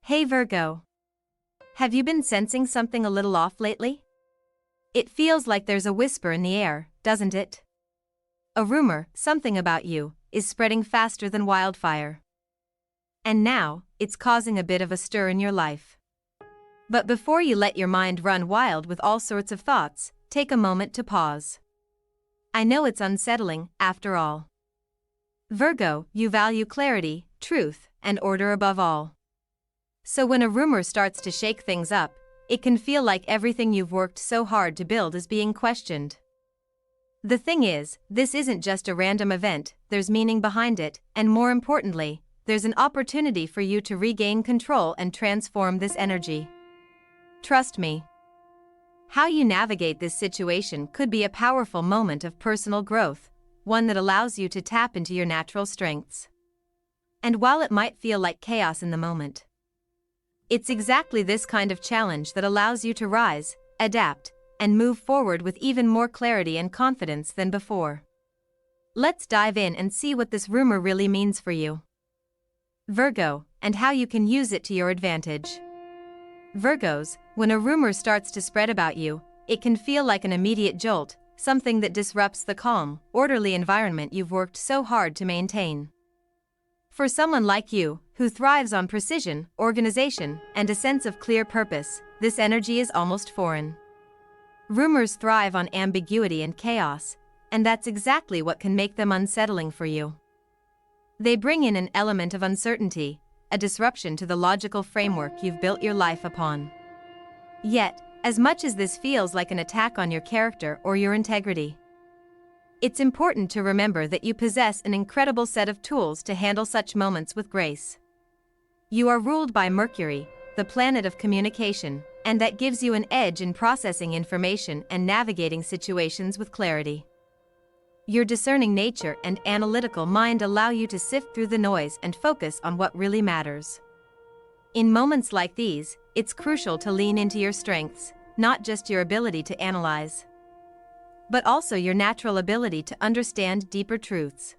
Hey Virgo. Have you been sensing something a little off lately? It feels like there's a whisper in the air, doesn't it? A rumor, something about you, is spreading faster than wildfire. And now, it's causing a bit of a stir in your life. But before you let your mind run wild with all sorts of thoughts, take a moment to pause. I know it's unsettling, after all. Virgo, you value clarity, truth, and order above all. So when a rumor starts to shake things up, it can feel like everything you've worked so hard to build is being questioned. The thing is, this isn't just a random event, there's meaning behind it, and more importantly, there's an opportunity for you to regain control and transform this energy. Trust me. How you navigate this situation could be a powerful moment of personal growth, one that allows you to tap into your natural strengths. And while it might feel like chaos in the moment, it's exactly this kind of challenge that allows you to rise, adapt, and move forward with even more clarity and confidence than before. Let's dive in and see what this rumor really means for you, Virgo, and how you can use it to your advantage. Virgos, when a rumor starts to spread about you, it can feel like an immediate jolt, something that disrupts the calm, orderly environment you've worked so hard to maintain. For someone like you, who thrives on precision, organization, and a sense of clear purpose, this energy is almost foreign. Rumors thrive on ambiguity and chaos, and that's exactly what can make them unsettling for you. They bring in an element of uncertainty, a disruption to the logical framework you've built your life upon. Yet, as much as this feels like an attack on your character or your integrity, it's important to remember that you possess an incredible set of tools to handle such moments with grace. You are ruled by Mercury, the planet of communication, and that gives you an edge in processing information and navigating situations with clarity. Your discerning nature and analytical mind allow you to sift through the noise and focus on what really matters. In moments like these, it's crucial to lean into your strengths, not just your ability to analyze, but also your natural ability to understand deeper truths.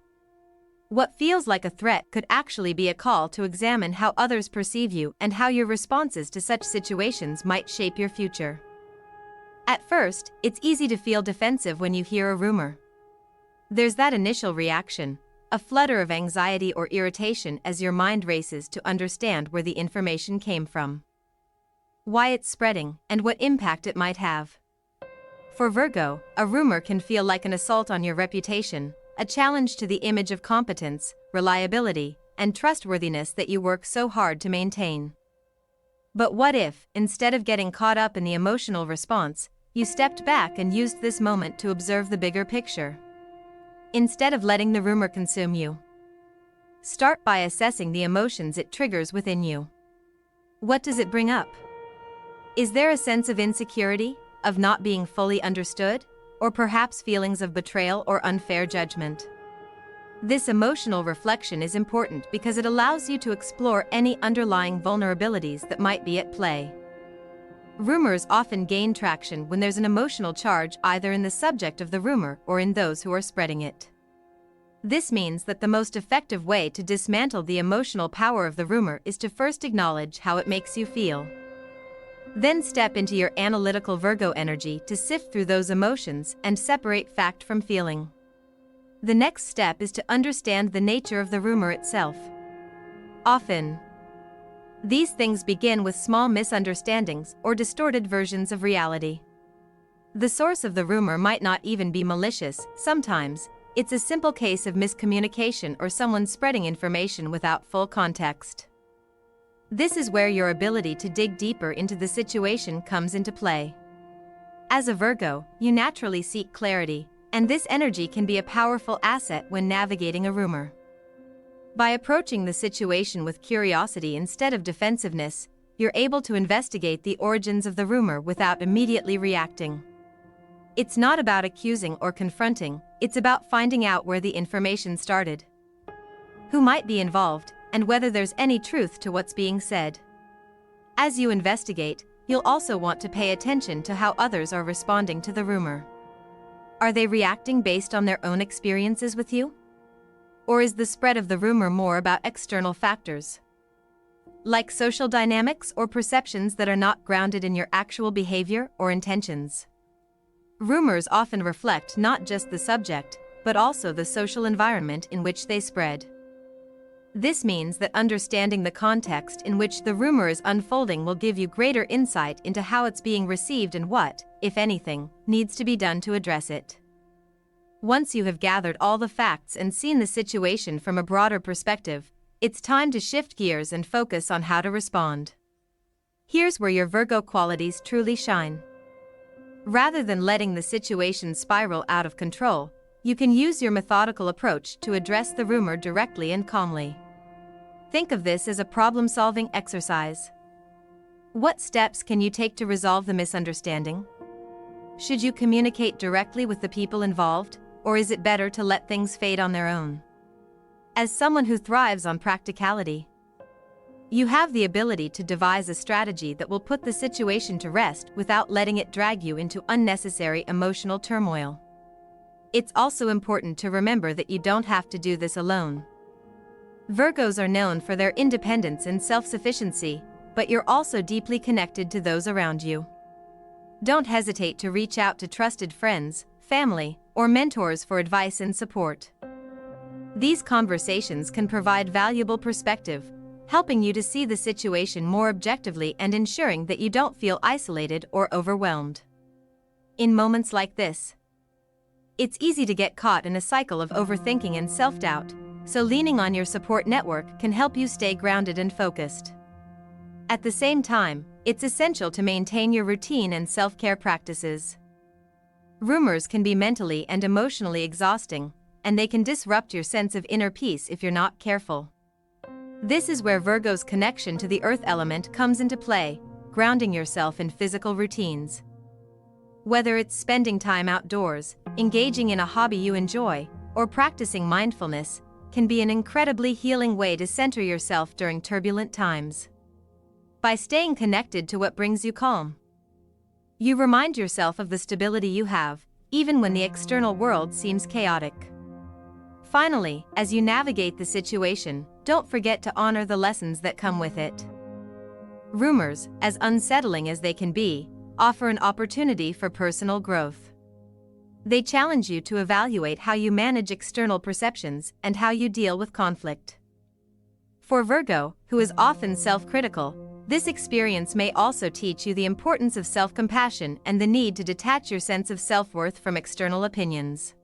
What feels like a threat could actually be a call to examine how others perceive you and how your responses to such situations might shape your future. At first, it's easy to feel defensive when you hear a rumor. There's that initial reaction, a flutter of anxiety or irritation as your mind races to understand where the information came from, why it's spreading, and what impact it might have. For Virgo, a rumor can feel like an assault on your reputation, a challenge to the image of competence, reliability, and trustworthiness that you work so hard to maintain. But what if, instead of getting caught up in the emotional response, you stepped back and used this moment to observe the bigger picture? Instead of letting the rumor consume you, start by assessing the emotions it triggers within you. What does it bring up? Is there a sense of insecurity, of not being fully understood, or perhaps feelings of betrayal or unfair judgment? This emotional reflection is important because it allows you to explore any underlying vulnerabilities that might be at play. Rumors often gain traction when there's an emotional charge either in the subject of the rumor or in those who are spreading it. This means that the most effective way to dismantle the emotional power of the rumor is to first acknowledge how it makes you feel. Then step into your analytical Virgo energy to sift through those emotions and separate fact from feeling. The next step is to understand the nature of the rumor itself. Often, these things begin with small misunderstandings or distorted versions of reality. The source of the rumor might not even be malicious. Sometimes, it's a simple case of miscommunication or someone spreading information without full context. This is where your ability to dig deeper into the situation comes into play. As a Virgo, you naturally seek clarity, and this energy can be a powerful asset when navigating a rumor. By approaching the situation with curiosity instead of defensiveness, you're able to investigate the origins of the rumor without immediately reacting. It's not about accusing or confronting, it's about finding out where the information started, who might be involved, and whether there's any truth to what's being said. As you investigate, you'll also want to pay attention to how others are responding to the rumor. Are they reacting based on their own experiences with you? Or is the spread of the rumor more about external factors? like social dynamics or perceptions that are not grounded in your actual behavior or intentions. Rumors often reflect not just the subject, but also the social environment in which they spread. This means that understanding the context in which the rumor is unfolding will give you greater insight into how it's being received and what, if anything, needs to be done to address it. Once you have gathered all the facts and seen the situation from a broader perspective, it's time to shift gears and focus on how to respond. Here's where your Virgo qualities truly shine. Rather than letting the situation spiral out of control, you can use your methodical approach to address the rumor directly and calmly. Think of this as a problem-solving exercise. What steps can you take to resolve the misunderstanding? Should you communicate directly with the people involved, or is it better to let things fade on their own? As someone who thrives on practicality, you have the ability to devise a strategy that will put the situation to rest without letting it drag you into unnecessary emotional turmoil. It's also important to remember that you don't have to do this alone. Virgos are known for their independence and self-sufficiency, but you're also deeply connected to those around you. Don't hesitate to reach out to trusted friends, family, or mentors for advice and support. These conversations can provide valuable perspective, helping you to see the situation more objectively and ensuring that you don't feel isolated or overwhelmed. In moments like this, it's easy to get caught in a cycle of overthinking and self-doubt, so leaning on your support network can help you stay grounded and focused. At the same time, it's essential to maintain your routine and self-care practices. Rumors can be mentally and emotionally exhausting, and they can disrupt your sense of inner peace if you're not careful. This is where Virgo's connection to the earth element comes into play, grounding yourself in physical routines. Whether it's spending time outdoors, engaging in a hobby you enjoy, or practicing mindfulness, can be an incredibly healing way to center yourself during turbulent times. By staying connected to what brings you calm, you remind yourself of the stability you have, even when the external world seems chaotic. Finally, as you navigate the situation, don't forget to honor the lessons that come with it. Rumors, as unsettling as they can be, offer an opportunity for personal growth. They challenge you to evaluate how you manage external perceptions and how you deal with conflict. For Virgo, who is often self-critical, this experience may also teach you the importance of self-compassion and the need to detach your sense of self-worth from external opinions.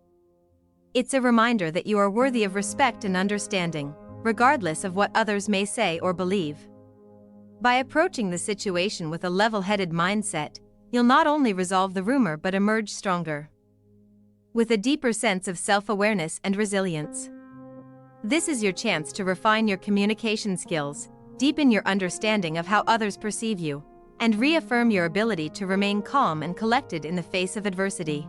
It's a reminder that you are worthy of respect and understanding, regardless of what others may say or believe. By approaching the situation with a level-headed mindset, you'll not only resolve the rumor but emerge stronger, with a deeper sense of self-awareness and resilience. This is your chance to refine your communication skills, deepen your understanding of how others perceive you, and reaffirm your ability to remain calm and collected in the face of adversity.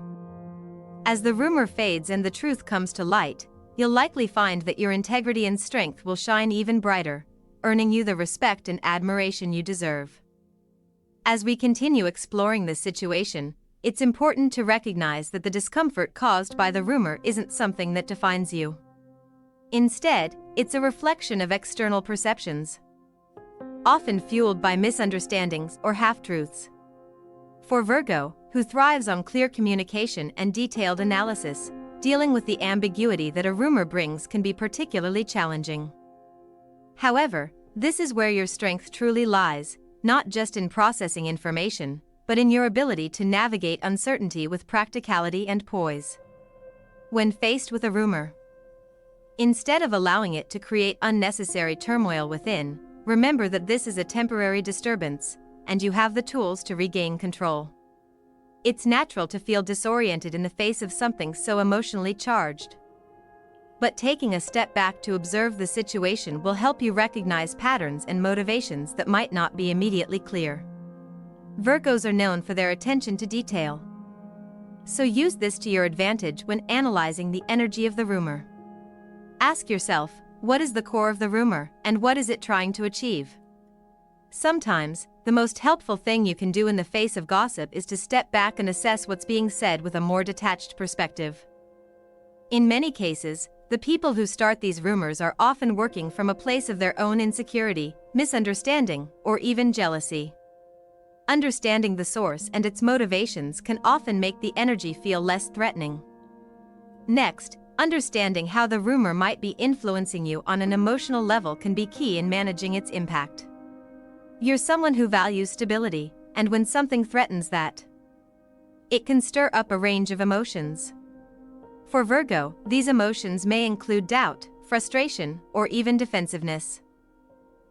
As the rumor fades and the truth comes to light, you'll likely find that your integrity and strength will shine even brighter, earning you the respect and admiration you deserve. As we continue exploring this situation, it's important to recognize that the discomfort caused by the rumor isn't something that defines you. Instead, it's a reflection of external perceptions, often fueled by misunderstandings or half-truths. For Virgo, who thrives on clear communication and detailed analysis, dealing with the ambiguity that a rumor brings can be particularly challenging. However, this is where your strength truly lies, not just in processing information, but in your ability to navigate uncertainty with practicality and poise. When faced with a rumor, instead of allowing it to create unnecessary turmoil within, remember that this is a temporary disturbance, and you have the tools to regain control. It's natural to feel disoriented in the face of something so emotionally charged. But taking a step back to observe the situation will help you recognize patterns and motivations that might not be immediately clear. Virgos are known for their attention to detail, so use this to your advantage when analyzing the energy of the rumor. Ask yourself, what is the core of the rumor, and what is it trying to achieve? Sometimes, the most helpful thing you can do in the face of gossip is to step back and assess what's being said with a more detached perspective. In many cases, the people who start these rumors are often working from a place of their own insecurity, misunderstanding, or even jealousy. Understanding the source and its motivations can often make the energy feel less threatening. Next, understanding how the rumor might be influencing you on an emotional level can be key in managing its impact. You're someone who values stability, and when something threatens that, it can stir up a range of emotions. For Virgo, these emotions may include doubt, frustration, or even defensiveness.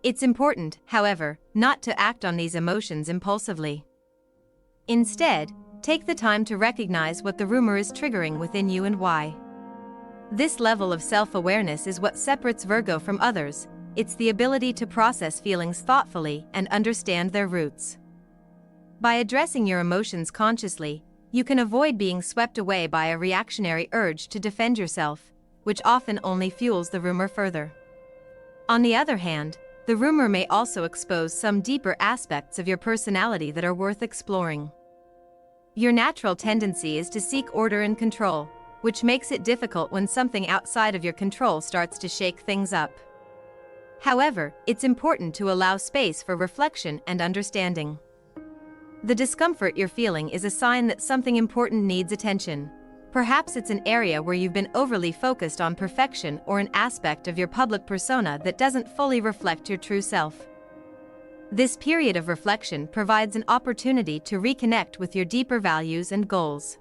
It's important, however, not to act on these emotions impulsively. Instead, take the time to recognize what the rumor is triggering within you and why. This level of self-awareness is what separates Virgo from others. It's the ability to process feelings thoughtfully and understand their roots. By addressing your emotions consciously, you can avoid being swept away by a reactionary urge to defend yourself, which often only fuels the rumor further. On the other hand, the rumor may also expose some deeper aspects of your personality that are worth exploring. Your natural tendency is to seek order and control, which makes it difficult when something outside of your control starts to shake things up. However, it's important to allow space for reflection and understanding. The discomfort you're feeling is a sign that something important needs attention. Perhaps it's an area where you've been overly focused on perfection or an aspect of your public persona that doesn't fully reflect your true self. This period of reflection provides an opportunity to reconnect with your deeper values and goals.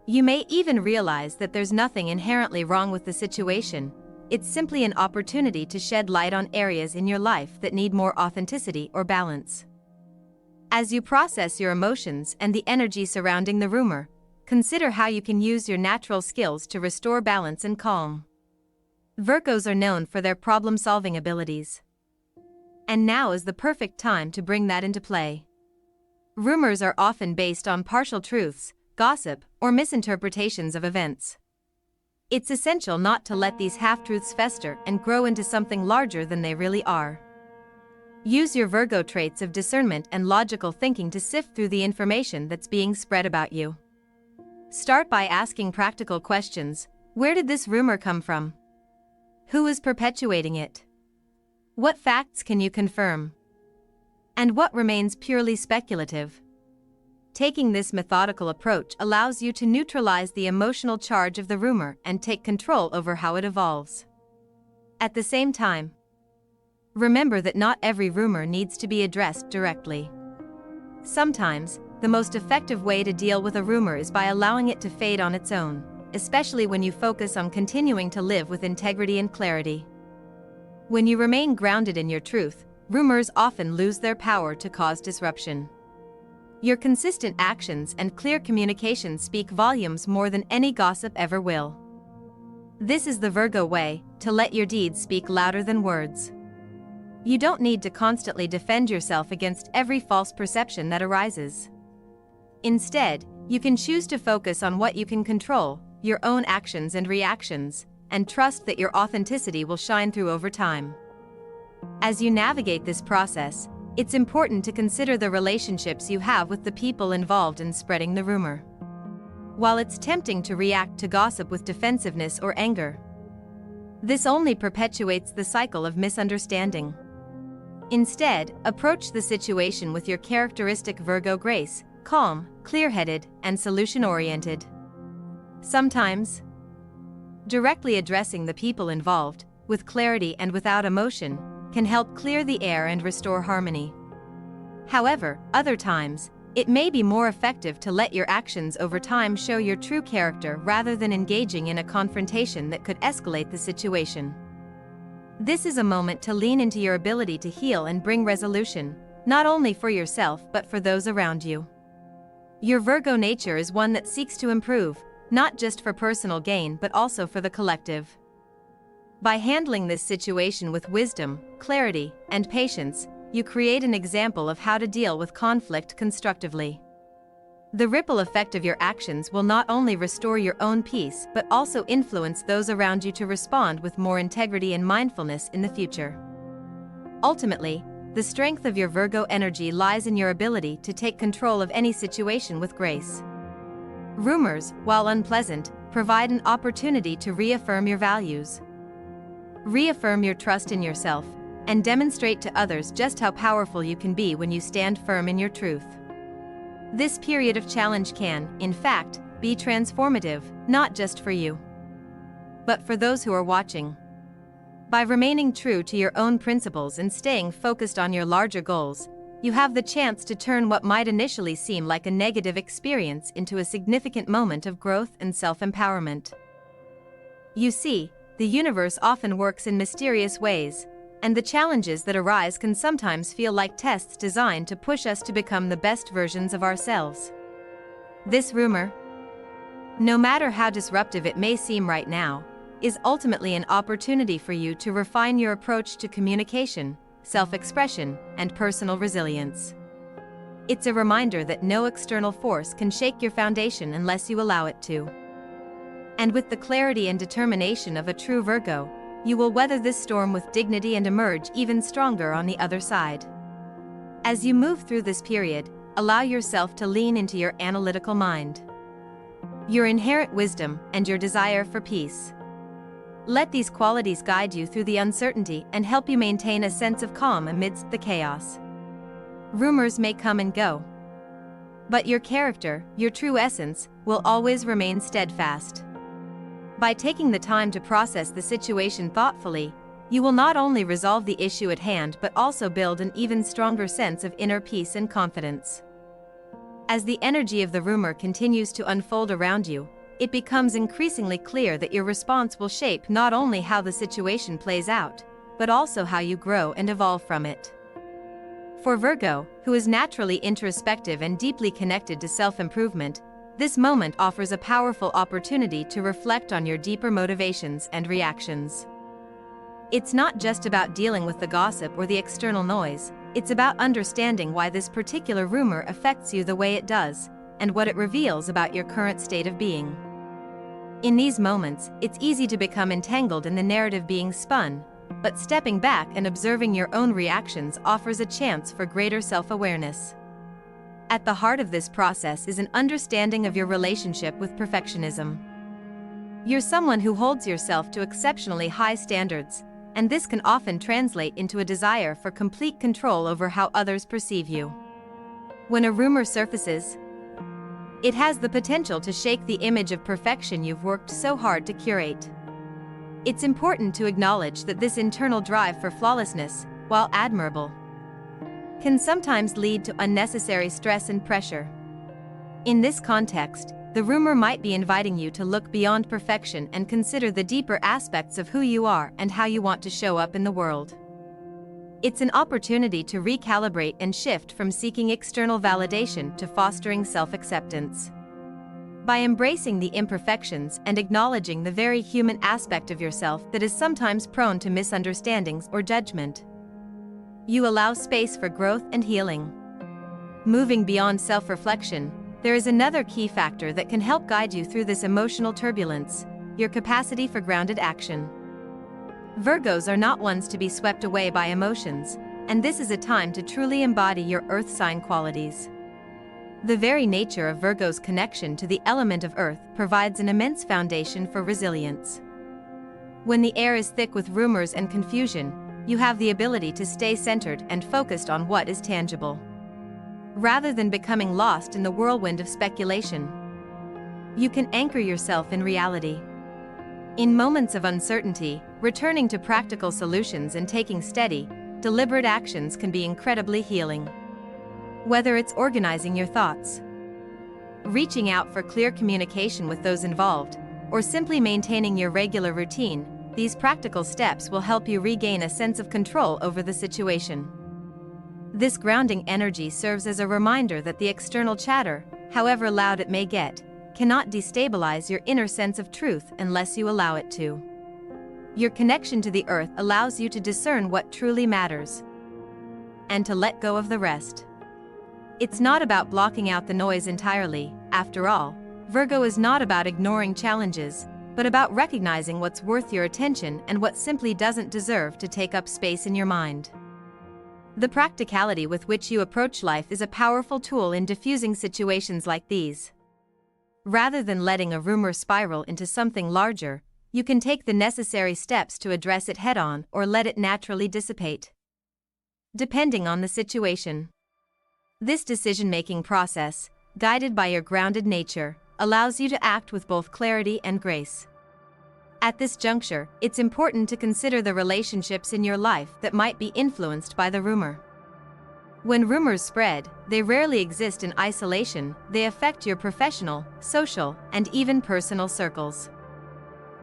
You may even realize that there's nothing inherently wrong with the situation. It's simply an opportunity to shed light on areas in your life that need more authenticity or balance. As you process your emotions and the energy surrounding the rumor, consider how you can use your natural skills to restore balance and calm. Virgos are known for their problem-solving abilities. And now is the perfect time to bring that into play. Rumors are often based on partial truths, gossip, or misinterpretations of events. It's essential not to let these half-truths fester and grow into something larger than they really are. Use your Virgo traits of discernment and logical thinking to sift through the information that's being spread about you. Start by asking practical questions. Where did this rumor come from? Who is perpetuating it? What facts can you confirm? And what remains purely speculative? Taking this methodical approach allows you to neutralize the emotional charge of the rumor and take control over how it evolves. At the same time, remember that not every rumor needs to be addressed directly. Sometimes, the most effective way to deal with a rumor is by allowing it to fade on its own, especially when you focus on continuing to live with integrity and clarity. When you remain grounded in your truth, rumors often lose their power to cause disruption. Your consistent actions and clear communication speak volumes more than any gossip ever will. This is the Virgo way, to let your deeds speak louder than words. You don't need to constantly defend yourself against every false perception that arises. Instead, you can choose to focus on what you can control, your own actions and reactions, and trust that your authenticity will shine through over time. As you navigate this process, it's important to consider the relationships you have with the people involved in spreading the rumor. While it's tempting to react to gossip with defensiveness or anger, this only perpetuates the cycle of misunderstanding. Instead, approach the situation with your characteristic Virgo grace, calm, clear-headed, and solution-oriented. Sometimes, directly addressing the people involved, with clarity and without emotion, can help clear the air and restore harmony. However, other times, it may be more effective to let your actions over time show your true character rather than engaging in a confrontation that could escalate the situation. This is a moment to lean into your ability to heal and bring resolution, not only for yourself but for those around you. Your Virgo nature is one that seeks to improve, not just for personal gain but also for the collective. By handling this situation with wisdom, clarity, and patience, you create an example of how to deal with conflict constructively. The ripple effect of your actions will not only restore your own peace but also influence those around you to respond with more integrity and mindfulness in the future. Ultimately, the strength of your Virgo energy lies in your ability to take control of any situation with grace. Rumors, while unpleasant, provide an opportunity to reaffirm your values. Reaffirm your trust in yourself, and demonstrate to others just how powerful you can be when you stand firm in your truth. This period of challenge can, in fact, be transformative, not just for you, but for those who are watching. By remaining true to your own principles and staying focused on your larger goals, you have the chance to turn what might initially seem like a negative experience into a significant moment of growth and self-empowerment. You see, the universe often works in mysterious ways, and the challenges that arise can sometimes feel like tests designed to push us to become the best versions of ourselves. This rumor, no matter how disruptive it may seem right now, is ultimately an opportunity for you to refine your approach to communication, self-expression, and personal resilience. It's a reminder that no external force can shake your foundation unless you allow it to. And with the clarity and determination of a true Virgo, you will weather this storm with dignity and emerge even stronger on the other side. As you move through this period, allow yourself to lean into your analytical mind, your inherent wisdom, and your desire for peace. Let these qualities guide you through the uncertainty and help you maintain a sense of calm amidst the chaos. Rumors may come and go, but your character, your true essence, will always remain steadfast. By taking the time to process the situation thoughtfully, you will not only resolve the issue at hand but also build an even stronger sense of inner peace and confidence. As the energy of the rumor continues to unfold around you, it becomes increasingly clear that your response will shape not only how the situation plays out, but also how you grow and evolve from it. For Virgo, who is naturally introspective and deeply connected to self-improvement, this moment offers a powerful opportunity to reflect on your deeper motivations and reactions. It's not just about dealing with the gossip or the external noise, it's about understanding why this particular rumor affects you the way it does, and what it reveals about your current state of being. In these moments, it's easy to become entangled in the narrative being spun, but stepping back and observing your own reactions offers a chance for greater self-awareness. At the heart of this process is an understanding of your relationship with perfectionism. You're someone who holds yourself to exceptionally high standards, and this can often translate into a desire for complete control over how others perceive you. When a rumor surfaces, it has the potential to shake the image of perfection you've worked so hard to curate. It's important to acknowledge that this internal drive for flawlessness, while admirable, can sometimes lead to unnecessary stress and pressure. In this context, the rumor might be inviting you to look beyond perfection and consider the deeper aspects of who you are and how you want to show up in the world. It's an opportunity to recalibrate and shift from seeking external validation to fostering self-acceptance. By embracing the imperfections and acknowledging the very human aspect of yourself that is sometimes prone to misunderstandings or judgment, you allow space for growth and healing. Moving beyond self-reflection, there is another key factor that can help guide you through this emotional turbulence: your capacity for grounded action. Virgos are not ones to be swept away by emotions, and this is a time to truly embody your earth sign qualities. The very nature of Virgo's connection to the element of earth provides an immense foundation for resilience. When the air is thick with rumors and confusion, you have the ability to stay centered and focused on what is tangible, rather than becoming lost in the whirlwind of speculation. You can anchor yourself in reality. In moments of uncertainty, returning to practical solutions and taking steady, deliberate actions can be incredibly healing. Whether it's organizing your thoughts, reaching out for clear communication with those involved, or simply maintaining your regular routine, these practical steps will help you regain a sense of control over the situation. This grounding energy serves as a reminder that the external chatter, however loud it may get, cannot destabilize your inner sense of truth unless you allow it to. Your connection to the earth allows you to discern what truly matters and to let go of the rest. It's not about blocking out the noise entirely. After all, Virgo is not about ignoring challenges, but about recognizing what's worth your attention and what simply doesn't deserve to take up space in your mind. The practicality with which you approach life is a powerful tool in diffusing situations like these. Rather than letting a rumor spiral into something larger, you can take the necessary steps to address it head-on or let it naturally dissipate, depending on the situation. This decision-making process, guided by your grounded nature, allows you to act with both clarity and grace. At this juncture, it's important to consider the relationships in your life that might be influenced by the rumor. When rumors spread, they rarely exist in isolation, they affect your professional, social, and even personal circles.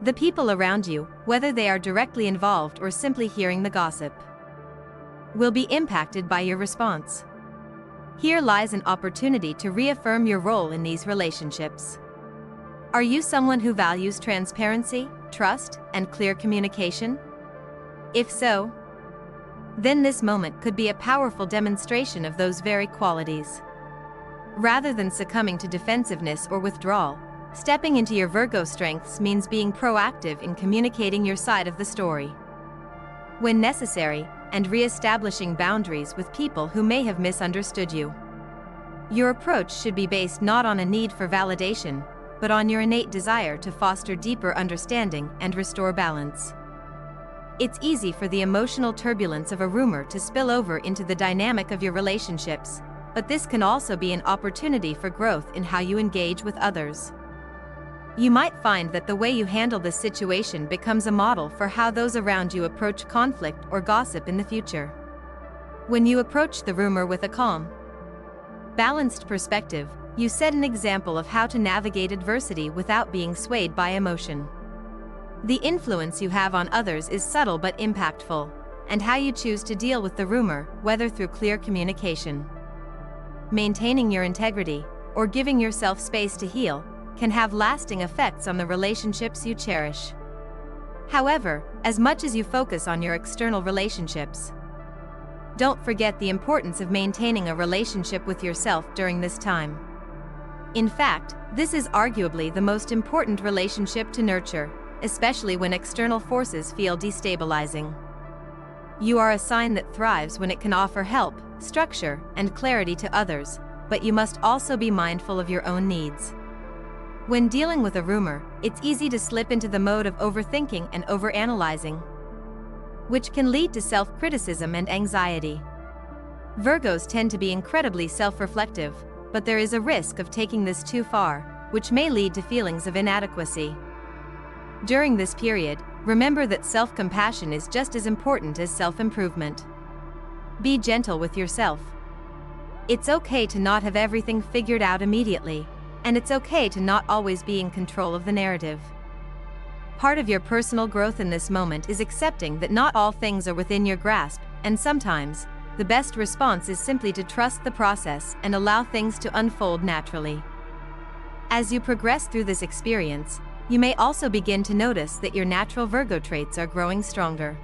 The people around you, whether they are directly involved or simply hearing the gossip, will be impacted by your response. Here lies an opportunity to reaffirm your role in these relationships. Are you someone who values transparency, trust, and clear communication? If so, then this moment could be a powerful demonstration of those very qualities. Rather than succumbing to defensiveness or withdrawal, stepping into your Virgo strengths means being proactive in communicating your side of the story, when necessary, and re-establishing boundaries with people who may have misunderstood you. Your approach should be based not on a need for validation, but on your innate desire to foster deeper understanding and restore balance. It's easy for the emotional turbulence of a rumor to spill over into the dynamic of your relationships, but this can also be an opportunity for growth in how you engage with others. You might find that the way you handle this situation becomes a model for how those around you approach conflict or gossip in the future. When you approach the rumor with a calm, balanced perspective, you set an example of how to navigate adversity without being swayed by emotion. The influence you have on others is subtle but impactful, and how you choose to deal with the rumor, whether through clear communication, maintaining your integrity, or giving yourself space to heal, can have lasting effects on the relationships you cherish. However, as much as you focus on your external relationships, don't forget the importance of maintaining a relationship with yourself during this time. In fact, this is arguably the most important relationship to nurture, especially when external forces feel destabilizing. You are a sign that thrives when it can offer help, structure, and clarity to others, but you must also be mindful of your own needs. When dealing with a rumor, it's easy to slip into the mode of overthinking and overanalyzing, which can lead to self-criticism and anxiety. Virgos tend to be incredibly self-reflective, but there is a risk of taking this too far, which may lead to feelings of inadequacy. During this period, remember that self-compassion is just as important as self-improvement. Be gentle with yourself. It's okay to not have everything figured out immediately, and it's okay to not always be in control of the narrative. Part of your personal growth in this moment is accepting that not all things are within your grasp, and sometimes, the best response is simply to trust the process and allow things to unfold naturally. As you progress through this experience, you may also begin to notice that your natural Virgo traits are growing stronger.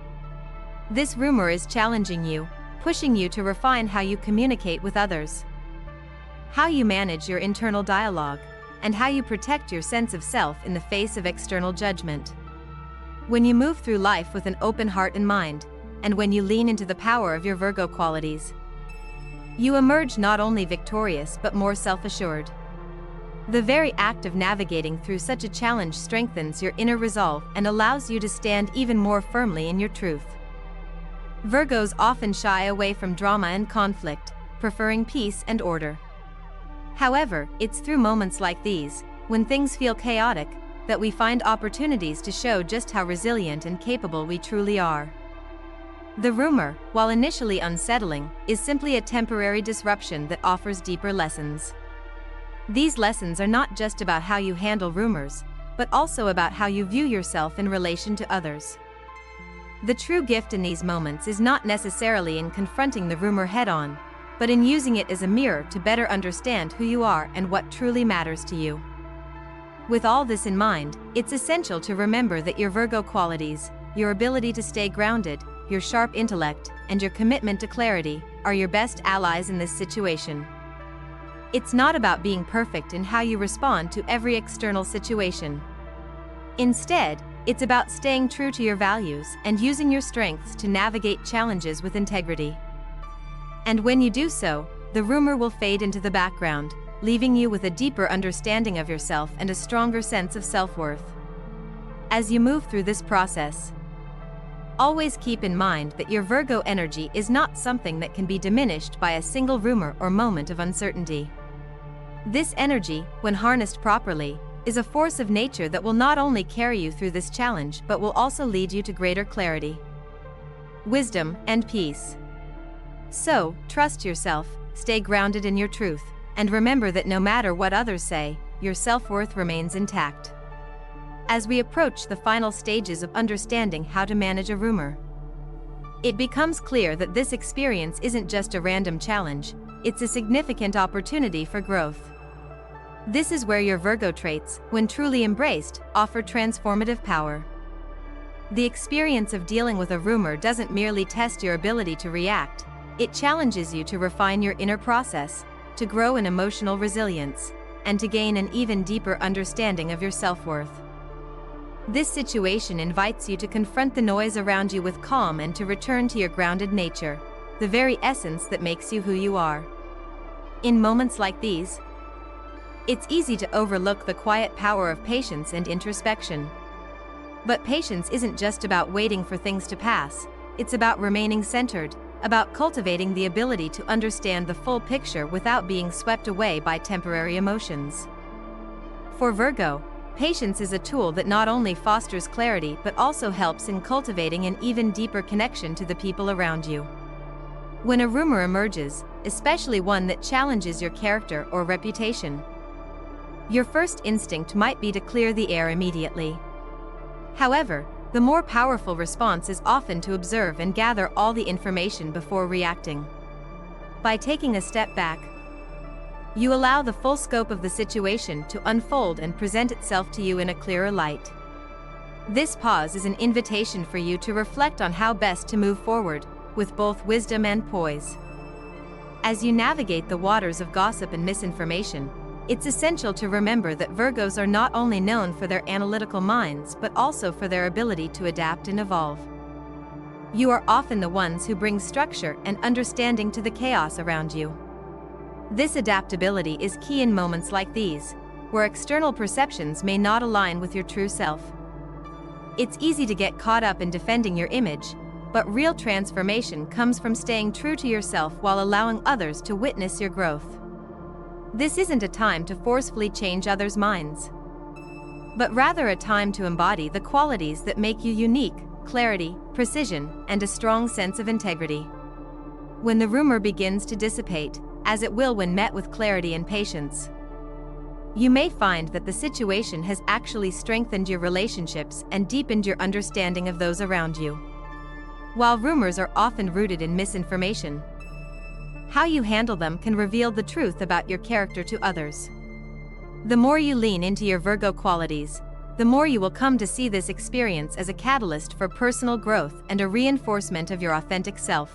This rumor is challenging you, pushing you to refine how you communicate with others, how you manage your internal dialogue, and how you protect your sense of self in the face of external judgment. When you move through life with an open heart and mind, and when you lean into the power of your Virgo qualities, you emerge not only victorious but more self-assured. The very act of navigating through such a challenge strengthens your inner resolve and allows you to stand even more firmly in your truth. Virgos often shy away from drama and conflict, preferring peace and order. However, it's through moments like these, when things feel chaotic, that we find opportunities to show just how resilient and capable we truly are. The rumor, while initially unsettling, is simply a temporary disruption that offers deeper lessons. These lessons are not just about how you handle rumors, but also about how you view yourself in relation to others. The true gift in these moments is not necessarily in confronting the rumor head-on, but in using it as a mirror to better understand who you are and what truly matters to you. With all this in mind, it's essential to remember that your Virgo qualities, your ability to stay grounded, your sharp intellect, and your commitment to clarity, are your best allies in this situation. It's not about being perfect in how you respond to every external situation. Instead, it's about staying true to your values and using your strengths to navigate challenges with integrity. And when you do so, the rumor will fade into the background, leaving you with a deeper understanding of yourself and a stronger sense of self-worth. As you move through this process, always keep in mind that your Virgo energy is not something that can be diminished by a single rumor or moment of uncertainty. This energy, when harnessed properly, is a force of nature that will not only carry you through this challenge but will also lead you to greater clarity, wisdom, and peace. So, trust yourself, stay grounded in your truth, and remember that no matter what others say, your self-worth remains intact. As we approach the final stages of understanding how to manage a rumor, it becomes clear that this experience isn't just a random challenge, it's a significant opportunity for growth. This is where your Virgo traits, when truly embraced, offer transformative power. The experience of dealing with a rumor doesn't merely test your ability to react, it challenges you to refine your inner process, to grow in emotional resilience, and to gain an even deeper understanding of your self-worth. This situation invites you to confront the noise around you with calm and to return to your grounded nature, the very essence that makes you who you are. In moments like these, it's easy to overlook the quiet power of patience and introspection. But patience isn't just about waiting for things to pass, it's about remaining centered, about cultivating the ability to understand the full picture without being swept away by temporary emotions. For Virgo, patience is a tool that not only fosters clarity but also helps in cultivating an even deeper connection to the people around you. When a rumor emerges, especially one that challenges your character or reputation, your first instinct might be to clear the air immediately. However, the more powerful response is often to observe and gather all the information before reacting. By taking a step back, you allow the full scope of the situation to unfold and present itself to you in a clearer light. This pause is an invitation for you to reflect on how best to move forward, with both wisdom and poise. As you navigate the waters of gossip and misinformation, it's essential to remember that Virgos are not only known for their analytical minds but also for their ability to adapt and evolve. You are often the ones who bring structure and understanding to the chaos around you. This adaptability is key in moments like these, where external perceptions may not align with your true self. It's easy to get caught up in defending your image, but real transformation comes from staying true to yourself while allowing others to witness your growth. This isn't a time to forcefully change others' minds, but rather a time to embody the qualities that make you unique: clarity, precision, and a strong sense of integrity. When the rumor begins to dissipate, as it will when met with clarity and patience, you may find that the situation has actually strengthened your relationships and deepened your understanding of those around you. While rumors are often rooted in misinformation, how you handle them can reveal the truth about your character to others. The more you lean into your Virgo qualities, the more you will come to see this experience as a catalyst for personal growth and a reinforcement of your authentic self.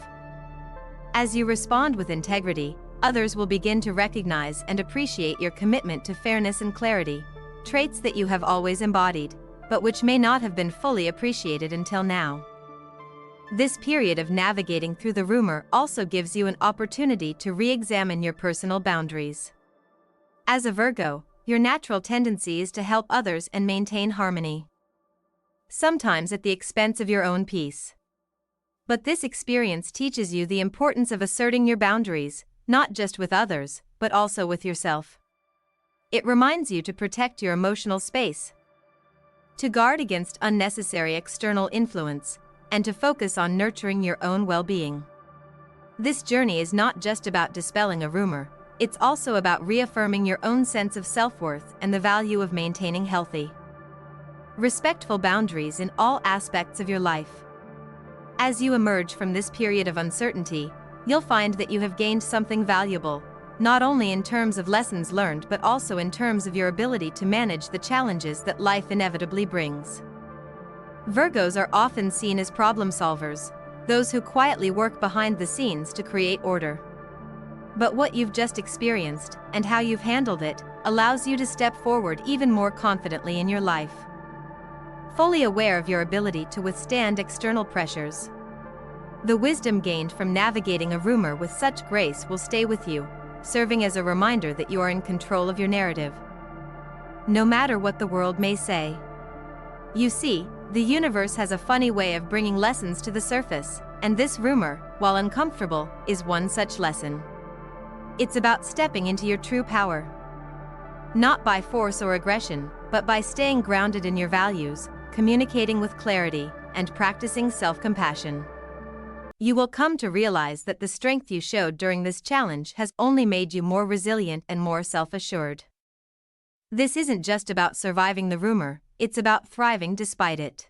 As you respond with integrity, others will begin to recognize and appreciate your commitment to fairness and clarity, traits that you have always embodied, but which may not have been fully appreciated until now. This period of navigating through the rumor also gives you an opportunity to re-examine your personal boundaries. As a Virgo, your natural tendency is to help others and maintain harmony, sometimes at the expense of your own peace. But this experience teaches you the importance of asserting your boundaries, not just with others, but also with yourself. It reminds you to protect your emotional space, to guard against unnecessary external influence, and to focus on nurturing your own well-being. This journey is not just about dispelling a rumor, it's also about reaffirming your own sense of self-worth and the value of maintaining healthy, respectful boundaries in all aspects of your life. As you emerge from this period of uncertainty, you'll find that you have gained something valuable, not only in terms of lessons learned but also in terms of your ability to manage the challenges that life inevitably brings. Virgos are often seen as problem solvers, those who quietly work behind the scenes to create order. But what you've just experienced, and how you've handled it, allows you to step forward even more confidently in your life, fully aware of your ability to withstand external pressures. The wisdom gained from navigating a rumor with such grace will stay with you, serving as a reminder that you are in control of your narrative. No matter what the world may say. You see, the universe has a funny way of bringing lessons to the surface, and this rumor, while uncomfortable, is one such lesson. It's about stepping into your true power. Not by force or aggression, but by staying grounded in your values, communicating with clarity, and practicing self-compassion. You will come to realize that the strength you showed during this challenge has only made you more resilient and more self-assured. This isn't just about surviving the rumor, it's about thriving despite it.